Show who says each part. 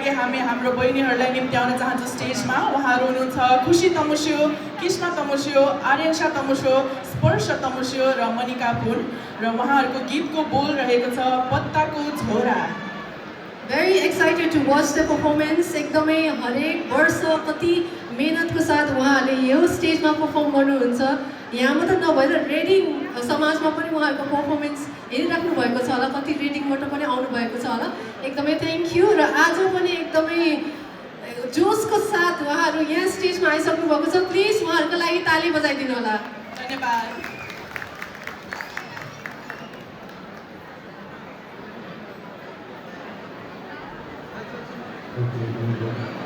Speaker 1: लागि हामी हाम्रो बहिनीहरूलाई निम्त्याउन चाहन्छौँ स्टेजमा। उहाँहरू हुनुहुन्छ खुसी तमुस्यो, कृष्ण तमुस्यो, आर्यनशा तमुस्यो, स्पर्श तमुस्यो र मनिका पुन र उहाँहरूको गीतको बोल रहेको छ पत्ताको झोरा।
Speaker 2: Very excited to watch the performance. एकदमै हरेक वर्ष कति मेहनतको साथ उहाँहरूले यो स्टेजमा पर्फर्म गर्नुहुन्छ। यहाँ मात्र नभएर रेडिङ समाजमा पनि उहाँहरूको पर्फर्मेन्स हेरिराख्नु भएको छ होला, कति रेडिङबाट पनि आउनु भएको छ होला। एकदमै थ्याङ्क यू। र आज पनि एकदमै जोसको साथ उहाँहरू यहाँ स्टेजमा आइसक्नु भएको छ। प्लिज उहाँहरूको लागि ताली बजाइदिनु होला।
Speaker 1: धन्यवाद।
Speaker 3: Okay,